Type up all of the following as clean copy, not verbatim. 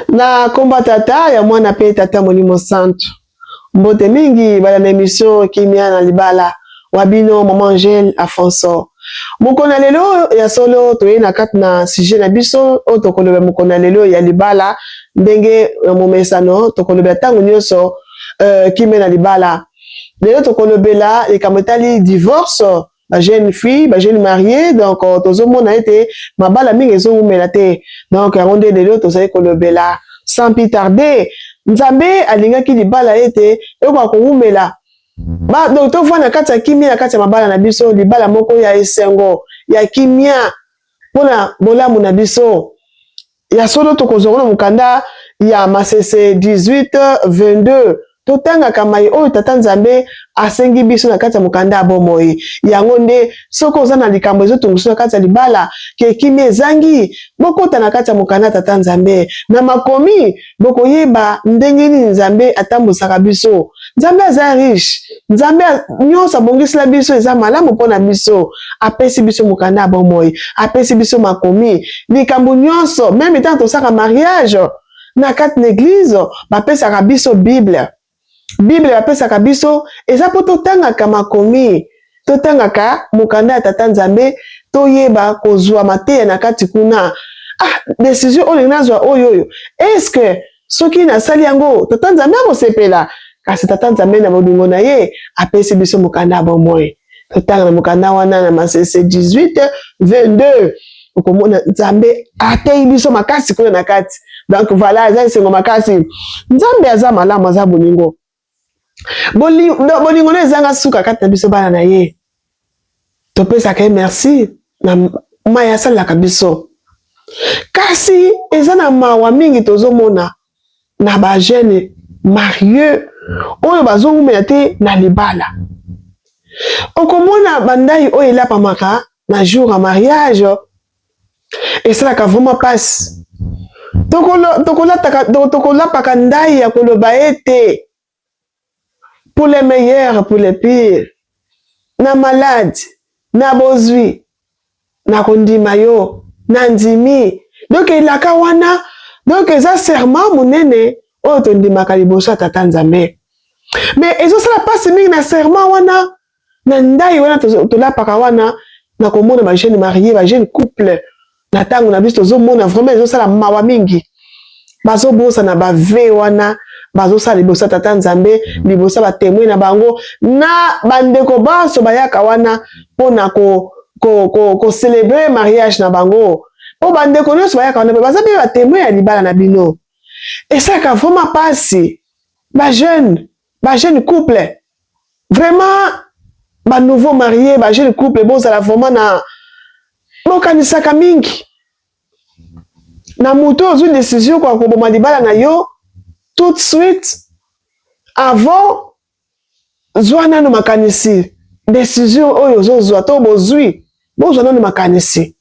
Na komba tata ya mwana pe tata Molimo Santo. Mbote mingi bala na émission Kimia na libala wabino maman Angèle Afonso. Mukona lelo ya solo toye na kat na sujet na biso o tokoloba mukona lelo ya libala ndenge momesano tokoloba tango nyonso Kimia na libala. Lelo tokolobela ekamotali divorce ba jeune fille, ba jeune mariée, donc tozomona été mabala mingi ezomela te. Donc yango nde lelo tozali kolobela sans plus tarder. Nzambe alingaki libala été eko koumela. Ba donc to vana kati Kimia na kati mabala na biso libala moko ya esengo ya Kimia pona bolamu na biso. Ya solo tokozongona mukanda ya Masese 18-22. Totanga kamai oyo tata Nzambe asengi biso na kati ya mukanda bomoi yango nde soko oza na likambo ezotungusu na kati ya libala ke Kimia ezangi bokota na kati ya mukanda tata Nzambe na makomi bokoyeba ndenge nini Nzambe atambusaka biso. Nzambe aza riche, Nzambe nyonso abongisela biso eza malamu mpona biso, apesi biso mukanda bomoi, apesi biso makomi likambo nyonso même tant tosaka mariage na kati na église bapesaka biso Bible. Bible bapesaka biso eza po totangaka makomi, totangaka mukanda ya tata Nzambe toyeba kozwa mateya na kati kuna. Décision oyo nazwa oyo est-ce que soki nasali yango tata Nzambe akosepela? Kasi tata Nzambe na bolingo na ye apesi biso mukanda bomoi. Totanga na mukanda wana na Masese 18-22 okomona Nzambe ateyi biso makasi kuna na kati. Donc voilà, eza esengo makasi. Nzambe aza malamu, aza bolingo. Bolingo na ezanga suka kati na biso bana na ye. Topesaka ye merci na maya asalelaka biso. Kasi eza na mawa mingi tozomona na ba jeune marieux oyo bazongumela te na libala. Okomona bandai oyo elapamaka na jour ya mariage esalaka vraiment passe. Tokolapaka ndai ya koloba ete pour les meilleurs, pour les pires, na malade, na bozwi, na kondima yo, na ndimi. Donc ilaka wana, donc eza serment monene oyo tondimaka liboso ya tata Nzambe. Mais ezosala pasi mingi na serment wana, na ndai wana tolapaka wana, na komona ba jeune marié, ba jeune couple, na tango na biso tozomona vraiment ezosala mawa mingi. Bazobosa na ba ve wana, bazosala liboso ya tata Nzambe, liboso ba témoin na bango, na bandeko baso bayaka wana pona ko célébrer mariage na bango. Po bandeko nyonso bayaka wana bazabe ba témoin ya libala na bino. Et ça ka vraiment pasi ba jeune couple. Vraiment ba nouveau marié, ba jeune couple bozala vraiment na bokanisaka mingi. Na muto ozwi décision kwa koboma libala na yo tout de suite avant zwa nano makanisi décision oyo ozozwa to bozwi bozwa nano makanisi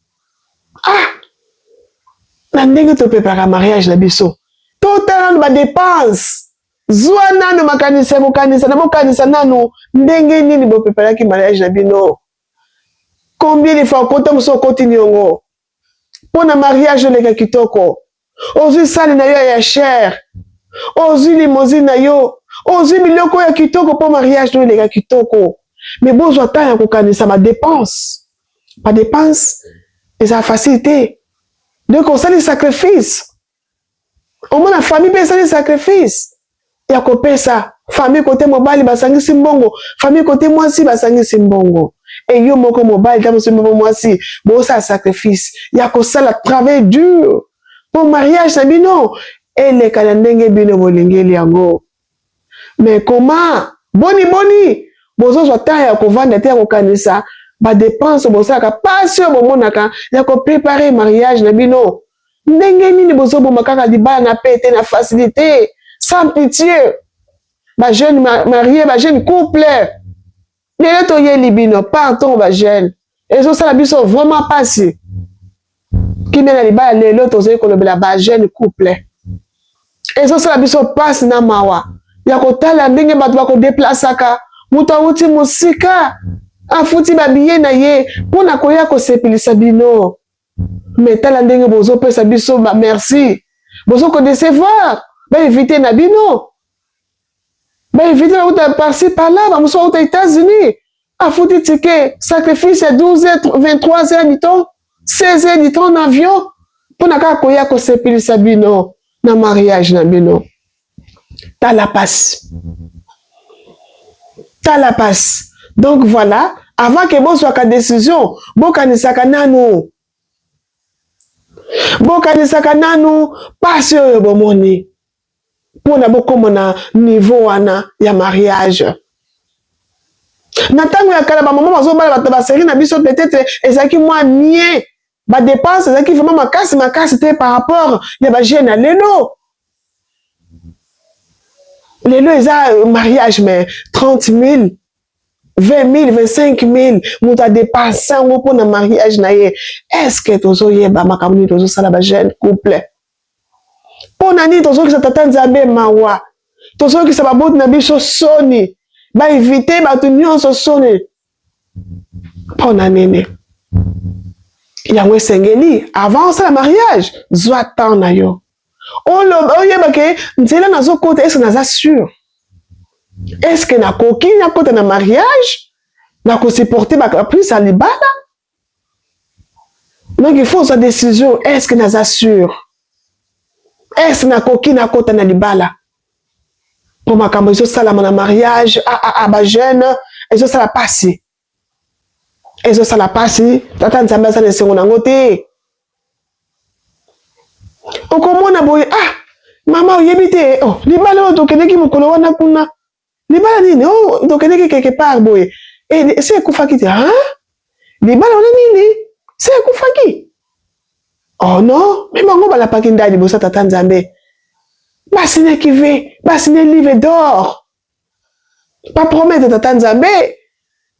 na ndenge topreparaka mariage na biso totala nano badepense zwa nano makanisi bokanisa nano ndenge nini bopreparaki mariage na bino combien de fois kota moso okoti niongo pona mariage oleka kitoko ozwi sali na yo ya cher ozwi limousine na yo ozwi biloko ya kitoko po mariage oleka kitoko mais bozwa temps ya kokanisa badepense eza facilité donc osali sacrifice omona famille mpe esali sacrifice ya kopesa famille kote mobali basangisi mbongo famille kote mwasi basangisi mbongo et yo moko mobali ta mosu moko mwasi bosala sacrifice ya kosala travail dur pour mariage na bino eleka na ndenge bino bolingeli yango. Mais comment boni bozozwa temps ya kovanda te ya kokanisa badepense bosalaka pasi oyo bomonaka ya koprepare mariage na bino ndenge nini bozoboma kaka libala na pete na facilité sans pitié ba jeune marié ba jeune couple lelo toyeli bino pardon ba jeune ezosala biso vraiment pasi Kimia na libala lelo tozali kolobela ba jeune couple ezosala biso pasi na mawa ya kotala ndenge bato bakodeplasaka moto awuti mosika afuti babiye na ye mpona koya kosepelisa bino. Mais tala ndenge bozopesa biso ba merci Bozo ko décevoir. Ba éviter na bino. Ba éviter na par-ci par-là, ba muso aux États-Unis. A foutu ticket, sacrifice à 12 heures, 23 heures du temps, 16 heures du temps en avion. Pour na ka koya ko sepilisa bino na mariage na bino. T'as la passe. T'as la passe. Donc voilà, avant que vous soyez décision, vous kanisaka nanu. Vous kanisaka nanu, pas sur le moni. Pour na beaucoup na niveau ana ya mariage. Natango ya kala ba maman bazo bala ba série na biso peut-être ezaki moi mien. Ba dépense ezaki vraiment makasi te par rapport ya ba jeune à lelo. Lelo eza mariage mais 30 000. 20 000, 25 000, nous avons dépensé pour le mariage. Est-ce que tu as un jeune couple? Pour nani, tu as tata nzambe mawa. Tu as ça va na biso soni. Ba éviter ba tunyo so soni. Pour nani. Yango sengeli avant ça le mariage, zwa temps na yo. On yeba ke nzela nazo kote est-ce que naza sûr? Est-ce que na koki na kote na mariage na ko supporter ba plus à libala? Donc il faut sa décision, est-ce que naza sûr? Est-ce que na koki na kote na libala? Pour makambo so sala na mariage ba jeune, ezo sala passer. Ezo sala passer, tata nzambe sa nesengo nango te. Okomona boye mama oyebite libala to keneki mukolo wana kuna. Libala nini? Donc quelque part boy. Et c'est Koufaki dit libala on nini? C'est Koufaki. Oh non, mais mango bala pakinda di bosa tata nzambe. Basine qui veut, basine livre d'or. Pas promettre tata nzambe.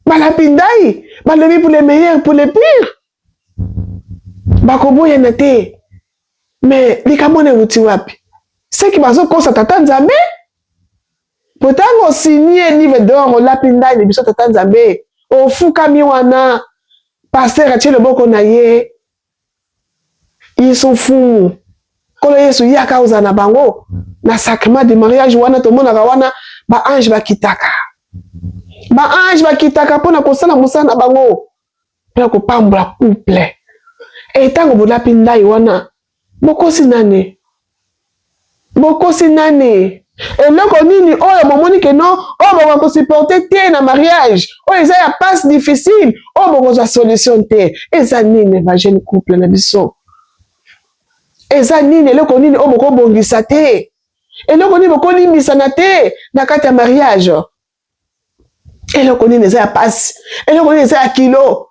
Bala pindai, bala pour les meilleurs, pour les pires. Bakobo yanate. Mais likamone uti wapi? C'est qui bazo kosa tata nzambe? Pourtant, on signe un livre d'or, on l'a pinda, il est tata nzambe. On fout kamiwana. Pasteur a le boko na ye. Ils sont fous. Quand Yesu yaka uzana bango, na sacrement de mariage wana to mona wana ba ange ba kitaka. Ba ange ba kitaka pona kosala musana bango. Pona ko pambla couple. Et tango bola pinda wana. Boko sinane. Boko sinane. Et là, on dit, oh, maman, que non, oh, on va supporter tes na mariage. Oh, ils ont une passe difficile. Oh, on va solution te. Et ça, nini, ma jeune couple, na biso. Et ça, nini, là, on dit, oh, on va bongisa te. Et là, on dit, on va misana te, na kata mariage. Et là, on dit, ils ont une passe. Et là, on dit, ils ont un kilo.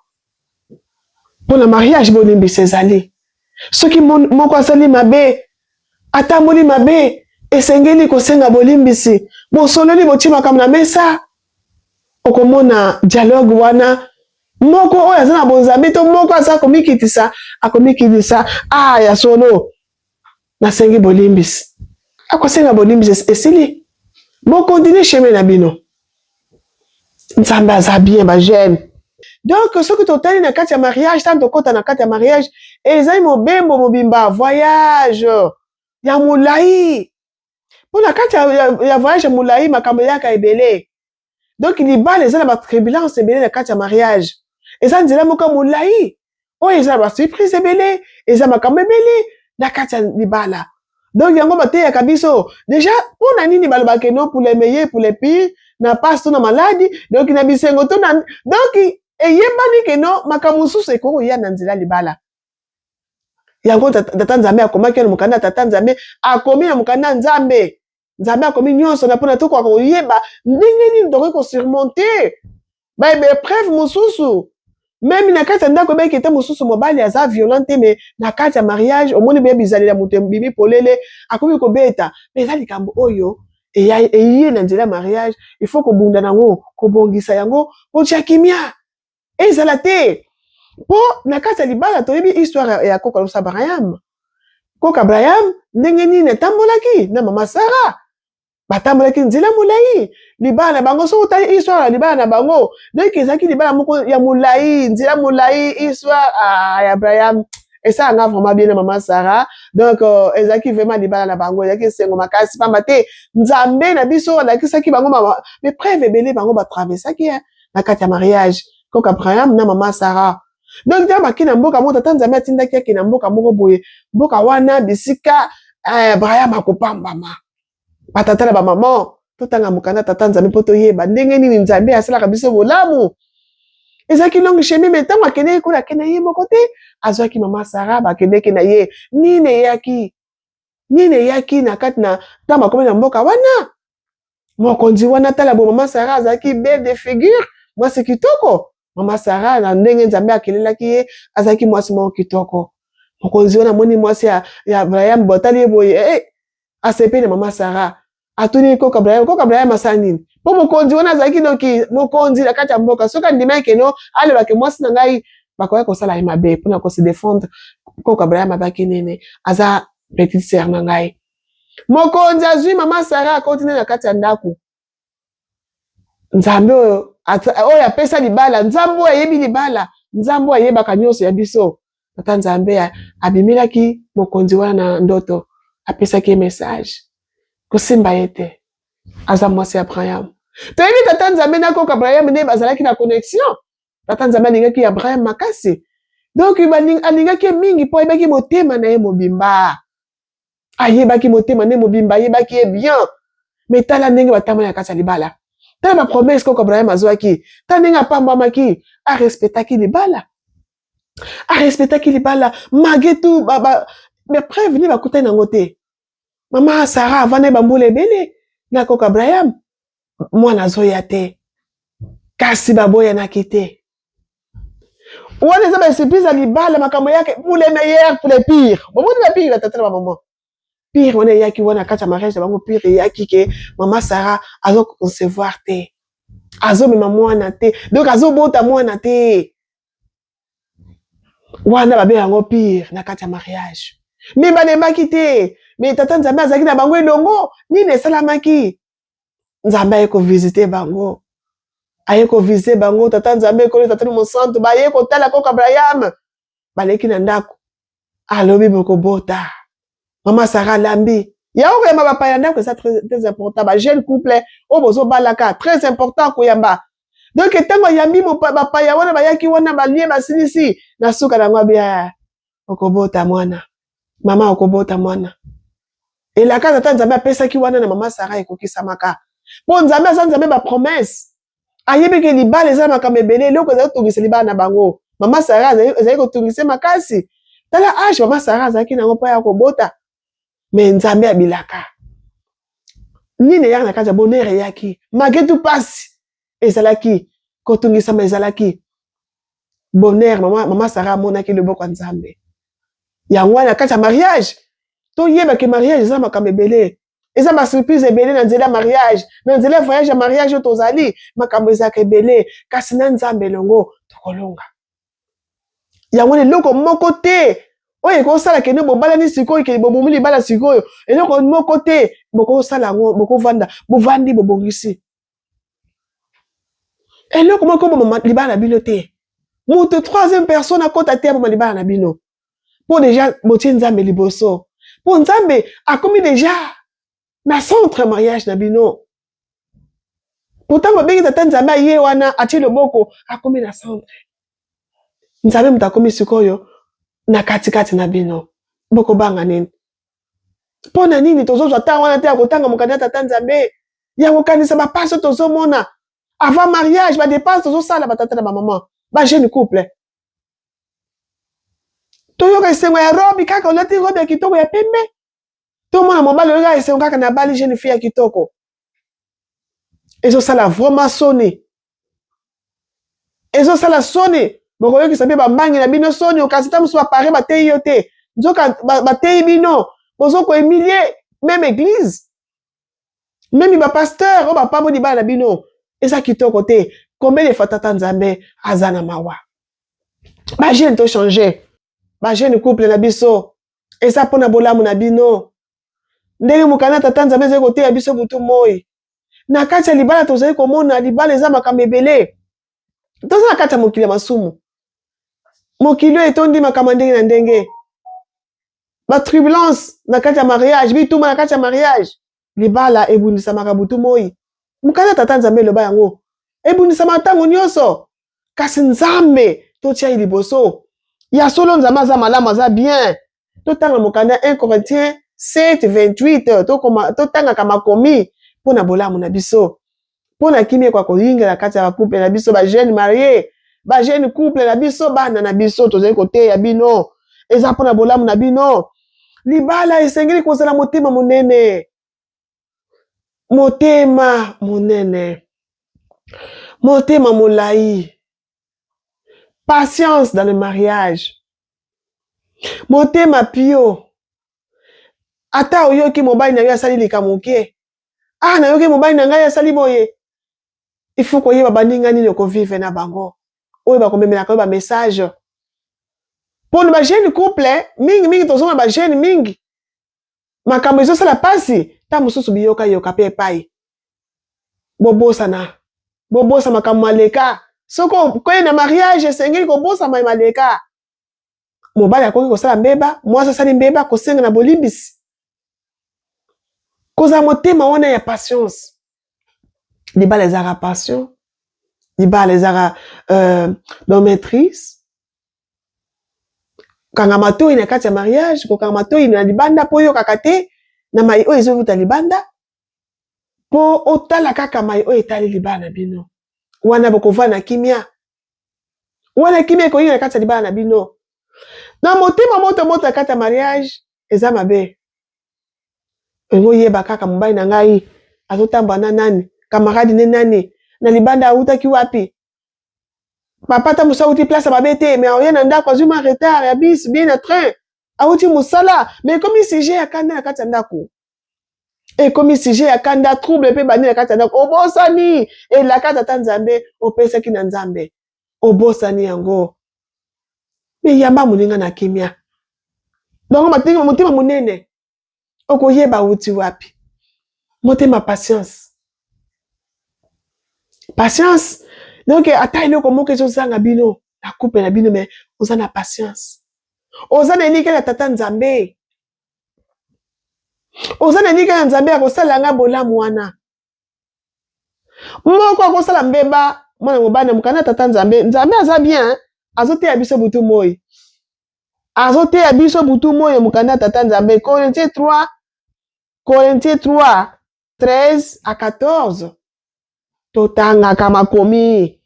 Pour le mariage, on dit, c'est allé. Ceux qui m'ont conseillé ma bé, attendez ma bé. Esengeli kosenga bolimbisi bosololi botima kam na mesa okomona dialogue wana moko oyo aza na bonzambe to moko aza komikitisa akomikitisa ya solo nasengi bolimbisi akosenga bolimbisi esili bon continue chemin na bino nzambe aza bien ba jeune. Donc soki totali na kati ya mariage tanto kota na kati ya mariage ezali mobembo mobimba voyage ya molai. Pour la carte, il y a voyage à Moulaï, ma caméra est belé. Donc, il y a les gens qui turbulence, c'est belé la carte à mariage. Et ça, il y a mon Moulaï. Oh, ils ont surprise, c'est belé. Ils ont ma caméra belé. La carte à Libala. Donc, il y a un matin à Kabiso. Déjà, pour nani ni balbakeno, pour les meilleurs, pour les pires, n'a pas son maladie. Donc, il n'a pas donc, et il y a pas que non, ma camusu, c'est quoi, il y a Nanzila Libala. Yango tata nzambe akomaki na mukanda tata nzambe akomi na mukanda nzambe nzambe akomi nyonso na pona to kwa koyeba ndenge nini tokoki ko surmonter ba épreuve mususu même na kati ndako ba kete mususu mobali aza violente mais na kati ya mariage omoni be bizali ya mutu bibi polele akomi ko beta mais ezali kambo oyo eyi na nzela mariage il faut ko bunda nango ko bongisa yango ko chakimia ezala te. Po na kati ya libala toyebi histoire ya koka losa Abraham. Koka Abraham ndenge nini etambolaki na mama Sara. Batambolaki nzela molai. Libala bango so otali histoire ya libala na bango. Donc ezaki libala moko ya molai, nzela molai histoire ya Abraham et ça nga vraiment bien maman Sarah donc ezaki vraiment libala na bango ezaki sengo makasi pamba te nzambe na biso na kisaki bango mama mais preuve belé bango ba traverser ki na kati ya mariage koka Abraham na maman Sarah donc ta makina mboka mo tata nzambe atindaki ki na mboka moko boye mboka wana bisika Abraham akopambama batata na ba maman totanga mukanda tata nzambe poto yeba ndenge nini nzambe asalaka biso bolamu ezaki longue chemin mais tant akende ko la kena ye moko te azwaki mama Sarah bakende ke na ye nini yaki na kati na tamba komena mboka wana mokonzi wana tala bo mama Sarah azaki belle de figure mwasi kitoko mama Sarah na ndenge nzambe akelelaki ye azaki mwasi moko kitoko mokonzi wana moni mwasi ya Abraham botali boye asepele mama Sarah atuni koka Abraham asani po mokonzi wana azaki doki mokonzi na kati ya mboka soka ndima keno ale bake mwasi na ngai bakoya kosala ye mabe pona ko se défendre koka Abraham abaki nene aza petite sœur na ngai mokonzi azwi mama Sarah continue na kati ya ndako nzambe oyo apesa libala nzambe oyo ayebi libala nzambe oyo ayebaka nyonso ya biso tata nzambe abimelaki mokonzi wana na ndoto apesaki message kosimba ye te aza mwasi Abraham toyebi tata nzambe na koka Abraham nde bazalaki na connexion tata nzambe alingaki Abraham makasi donc alingaki mingi mpo ayebaki motema na ye mobimba ayebaki motema na ye mobimba ayebaki ye bien mais tala ndenge batambola na kati ya libala tala bapromese koka Abraham azwaki tala ndenge apambamaki arespectaki libala malgré tout mais preuve ni bakutani nango te mama Sarah avanda bambula ebele na koka Abraham mwana azoya te kasi baboyanaki te wana eza basurprise ya libala makambo yake pour les meilleurs pour les pires bomoni bapire batata na bamama pire wana eyaki wana kati ya mariage na bango pire eyaki ke mama Sarah azoconcevoir te azomema mwana te donc azobota mwana te wana babe yango pire na kati ya mariage mais banembaki te mais tata nzambe azalaki na bango elongo nini esalamaki nzambe aye kovisite bango tata nzambe ekoli tata mosantu baye kotala koka Abraham baleki na ndako alobi bokobota mama Sarah alambi yao koyamba bapaya ndako eza très important bajeune couple oyo bozobalaka très important koyamba donc ntango ayambi bapaya wana bayaki wana balie basilisi na suka nango abia okobota mwana mama okobota mwana elaka tata nzambe apesaki wana na mama Sarah ekokisamaka mpo nzambe aza nzambe bapromese ayebiki libala eza makambo ebele eloko ezali kotungisa libala na bango mama Sarah ezali kotungisa makasi tala age mama Sarah azalaki nango mpo ya kobota mais nzambe abilaka nini eyaka na kati ya bonheur eyaki malgré tout pasi ezalaki kotungisama ezalaki bonheur mama Sarah amonaki loboko ya nzambe yango wana na kati ya mariage toyebaki mariage eza makambo ebele eza basurprise ebele na nzela ya mariage na nzela ya voyage ya mariage oyo tozali makambo ezalaka ebele kasi na nzambe elongo tokolonga yango wana eloko moko te oyo ekosala kende bobalani sikoyo kende bobomi libala sikoyo eloko moko te bokosala yango bokovanda bovandi bobongisi eloko moko bomama libala na bino te moto troisième personne akota te aboma libala na bino mpo deja botie nzambe liboso mpo nzambe akomi deja na centre mariage na bino pourtant babengi tata nzambe aye wana atie loboko akomi na centre nzambe moto akomi sikoyo na katikati na bino bokobanga nini mpo na nini tozozwa ntango wana te ya kotanga mokanda ya tata nzambe ya kokanisa bapasi oyo tozomona avant mariage badepense tozosala batata na bamama bajeune couple toyoka esengo ya robi kaka olati robi ya kitoko ya pembe tomona mobali oyoka esengo kaka na bali jeune fille ya kitoko ezosala vraiment soni ezosala soni bokoyokisa mpe bambangi na bino soni okasi ta mosu bapare bateyi yo te nzoka bateyi bino bozokoemilie même église même bapasteur oyo bapamboli bana na bino eza kitoko te combien de fois tata nzambe aza na mawa bajeune tochange bajeune couple na biso eza mpona bolamu na bino ndenge mokanda tata nzambe ezali koteya biso butu moi na kati ya libala tozali komona libala eza makambo ebele toza na kati ya mokili ya masumu mokili oyo etondi makambo ndenge na ndenge ba turbulence na kati ya mariage, bituma na kati ya mariage. Libala ebundisa makabutu moi. Mukana tata Nzambe loba yango. Ebundisa matango nyonso. Kasi Nzambe totia liboso. Ya solo Nzambe aza malamu aza bien. Totanga mokanda 1 Corinthiens 7:28 totanga kama komi pona bolamu na biso. Pona kimie kwa koyingela kati ya couple na biso ba jeune marié, ba jeune couple na biso bana na biso tozali kote ya bino. Eza pona bolamu na bino. Libala esengeli kozala motema monene. Motema monene. Motema molai. Patience dans le mariage. Motema pio. Ata oyoki mobali na yo asali likamoke. Na yoki mobali na ngai asali boye. Il faut koyeba baninga nini ko vivre na bango. Oyo ba komemela ko ba message. Pour ba jeune couple, mingi tozoma ba jeune mingi. Makambo ezo sala pasi, ta mususu biyoka yoka pe pai. Bobosana. Bobosa makambo maleka. Soko koye na mariage esengeli ko bosa maleka. Mobali akoki kosala mbeba, mwasi asali mbeba kosenga na bolimbisi. Koza motema wana ya patience. Libala ezaka passion. Libala ezaka maîtrise. Kanga matoi na kati ya mariage, ko kanga matoi na libanda po yo kakate na mai o ezovuta libanda. Po otala kaka mai o etali libala na bino. Wana bokova na kimia. Wana kimia ko na kati ya libala na bino. Na motema moto kati ya mariage eza mabe. Ngo yeba kaka mobali na ngai azotamba na nani, camarade ne nani, na libanda autaki wapi. Papa ta musa uti place babete mais oya na ndako azuma retard ya bis bien na train. Auti musala mais comme si j'ai akanda na kati ya ndako. Et comme si j'ai akanda trouble pe bani na kati ya ndako. Obosani et la kati ya Nzambe opesa ki na Nzambe. Obosani yango. Mais yamba muninga na kimia. Donc matinga motema munene. Okoyeba uti wapi. Motema patience. Patience. Donc ata iloko moko ezozanga bino na couple na bino mais oza na patience. Oza na elika ya tata Nzambe. Oza na elika ya Nzambe akosala nga bolamu wana. Moko akosala mbeba mwana mobana mukana tata Nzambe. Nzambe aza bien, azote ya biso butu moi. Azote ya biso butu moi mukana tata Nzambe. Corinthiens 3:13-14. Totanga kama komi.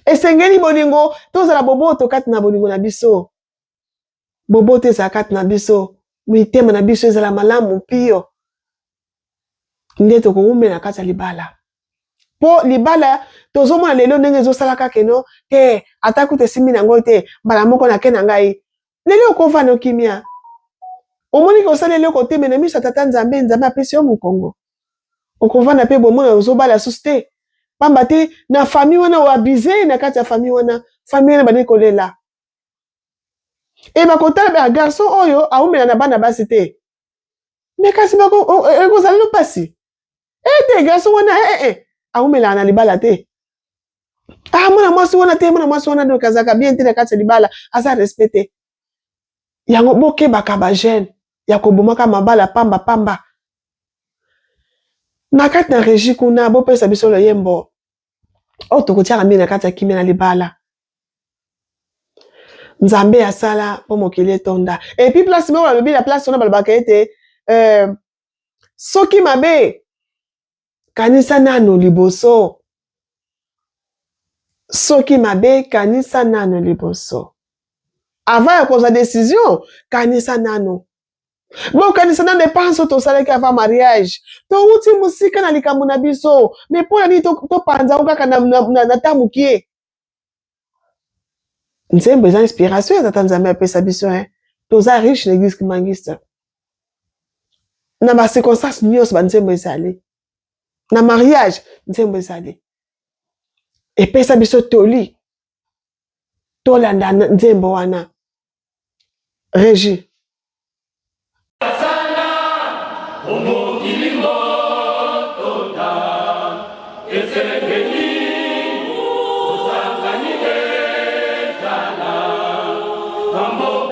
Esengeli bolingo tozala boboto kati na bolingo na biso. Boboto ezala kati na biso. Mitema na biso ezala malamu pio. Nde tokoumela kati ya libala. Po libala tozomona lelo ndenge ezosala keno te atako te simi na ngo te bala moko na ke na ngai. Lelo okovana okimia. Omoni ko sala lelo kote mena misa tata Nzambe Nzambe apesi yo mukongo. Okovana pe bomona ozobala suste. Pamba te na famille wana o abize na kati ya famille wana famille wana bani kolela. E bakotala ba garçon oyo aumela na bana basi te. Mais kasi bako ekozala no pasi. Te garçon wana aumela na libala te. Mwana mwasi wana do kazaka bien te na kati ya libala asa respecté. Yango boke bakaba jeune ya kobomaka mabala pamba. Na kati na régie kuna bo pesa biso lo yembo. Tokotiaka mbi na kati ya kimia na libala. Nzambe asala po mokili etonda. Et puis place moko balobi la place wana balobaka ete soki mabe kanisa nano liboso. Soki mabe kanisa nano liboso. Avant ya kozwa décision kanisa nano. Bon kanisa nano dépense tosalaki avant mariage. Touti musika na likambo na biso. Mais pona ni to panza kaka na tamukie. Nzembo eza inspiration ya tata Nzambe apesa biso toza riche na église kimangista. Na ba circonstances nyos ba nzembo ezali. Na mariage nzembo ezali. Epesa biso toli. Tolanda nzembo wana. Régie. Mambo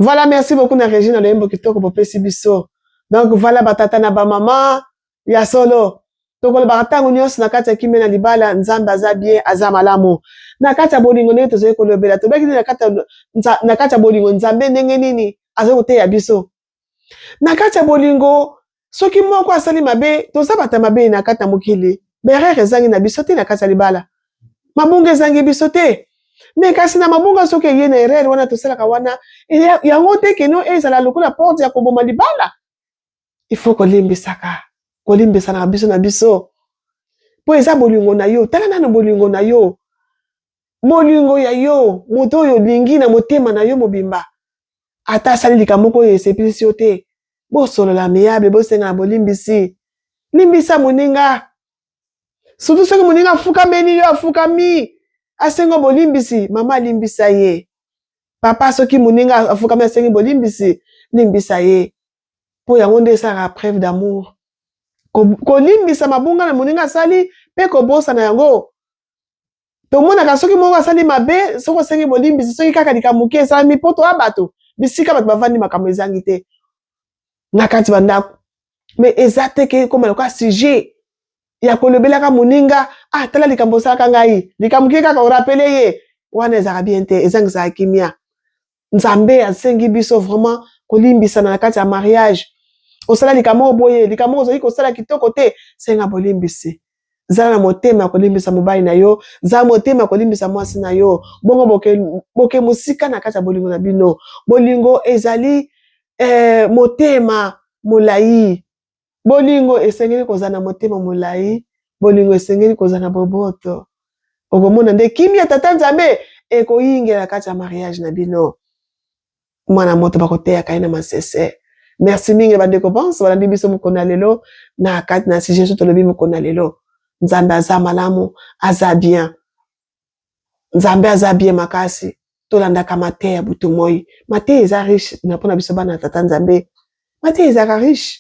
Voilà, merci beaucoup na Régine na yembo kitoko popesi biso. Donc voilà batata na ba mama ya solo. Tokolo bakatango nyonso na kati ya kimena libala nzambe aza bien aza malamu. Na kati ya bolingo ndenge tozoye kolobela tobaki na kati ya bolingo nzambe ndenge nini azoye koteya biso. Na kati ya bolingo soki moko asali mabe toza bata mabe na kati ya mokili. Berere ezangi na biso te na kati ya libala. Mabunga ezangi biso te. Mais kasi na mabunga soki ye na erreur wana tosalaka wana yango te keno ezala lokola porte ya koboma libala. Il faut kolimbisaka. Kolimbisa na biso na biso. Po eza bolingo na yo. Tala nano bolingo na yo. Bolingo ya yo. Moto oyo lingi na motema na yo mobimba. Ata sali likambo ko esepilisi yo te. Bo solo la meyable bo senga na bolimbisi. Limbisa moninga. Surtout soki moninga afukami yo afukami. Asengo bolimbisi, mama limbisa ye. Papa soki moninga afukami asengi bolimbisi, limbisa ye. Po yango nde esaka preuve d'amour. Kolimbisa mabunga na moninga asali pe kobosa na yango. Tomonaka soki moko asali mabe, soki asengi bolimbisi, soki kaka likambo ke esala mipoto ya bato, bisika bato bavandi makambo ezangi te. Na kati bandako. Mais eza te ke koma lokola sujet. Ya kolobelaka moninga tala likambo salaka ngai likambo ke kaka orapele ye wana ezaka bien te ezangisa kimia nzambe asengi biso vraiment kolimbisa na kati ya mariage osala likamo boye likamo ozali kosala kitoko te senga bolimbisi zala na motema kolimbisa mobali na yo za motema kolimbisa mwasi na yo bongo boke musika na kati ya bolingo na bino bolingo ezali motema molai bolingo esengeli kozala na motema molai bolingo esengeli kozala na boboto okomona nde kimia tata nzambe ekoyingela kati ya mariage na bino mwana moto bakoteyaka ye na masese merci mingi bandeko bonso balandi biso mokolo na lelo na kati na sujet so tolobi mokolo na lelo nzambe aza malamu aza bien nzambe aza bien makasi tolandaka mateya ya butu moi mateya eza riche na mpona biso bana tata nzambe mateya ezaka riche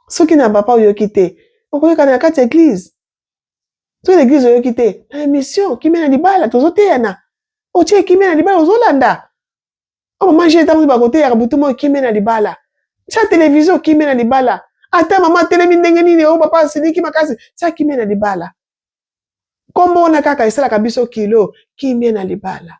soki na papa oyoki te okoyokana na kati ya église soki na église oyoki te na émission kimia na libala tozoteyana otie kimia na libala ozolanda mama je ntango bakoteyaka butu moi kimia na libala tia télévision kimia na libala ata mama atelemi ndenge nini o papa asiliki makasi tia kimia na libala kombo na kaka esalaka biso kilo kimia na libala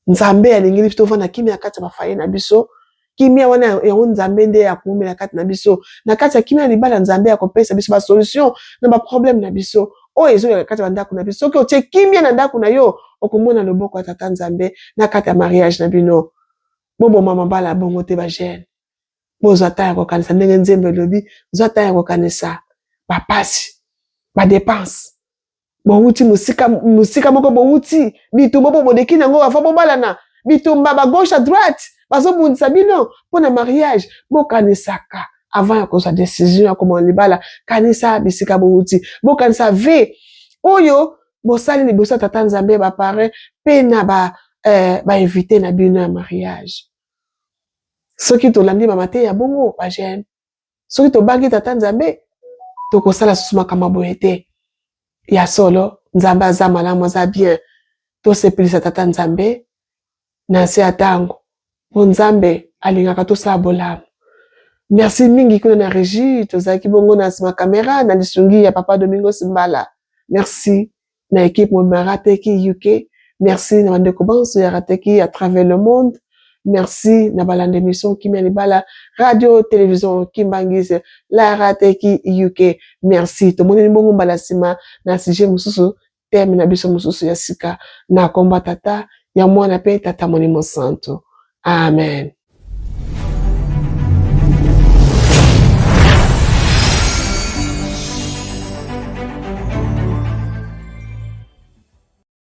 nzambe alingi biso tovanda kimia na kati ya bafaye na biso kimia wana yango nzambe nde akumela kati na biso na kati ya kimia na libala nzambe akopesa biso basolution na baproblème na biso oyo ezoyaka kati ya bandako na biso soki otie kimia na ndako na yo okomona loboko ya tata nzambe na kati ya mariage na bino boboma mabala bongo te bagene bozwa ta ya kokanisa ndenge nzembe elobi zwa ta ya kokanisa bapasi badepense bowuti musika moko bowuti bitumba bo bodeki nango afa bobalana bitumba ba gauche à droite bazobundisa bino mpona mariage bokanisaka avant ya kozwa décision ya komona libala kanisa bisika bowuti bokanisa ve oyo bosali liboso ya tata nzambe bapare mpe na bainvite na bino ya mariage soki tolandi mamate ya bongo bagene soki tobangi tata nzambe tokosala susu makambo boye te ya solo nzambe aza malamu aza bien tosepelisa tata nzambe na se ya ntango po nzambe alingaka tosala bolamu merci mingi kuna na régie tozalaki bongo na nsima kamera na lisungi ya papa Domingo Simbala merci na équipe mobimara teki UK merci na bandeko banso ya rateki à travers le monde merci na balanda émission kimia libala radio télévision kimbangise la rateki UK merci tomoneli bongo mbala nsima na sujet mosusu teme na biso mosusu ya sika na komba tata ya mwana pe tata Molimo Santo amen.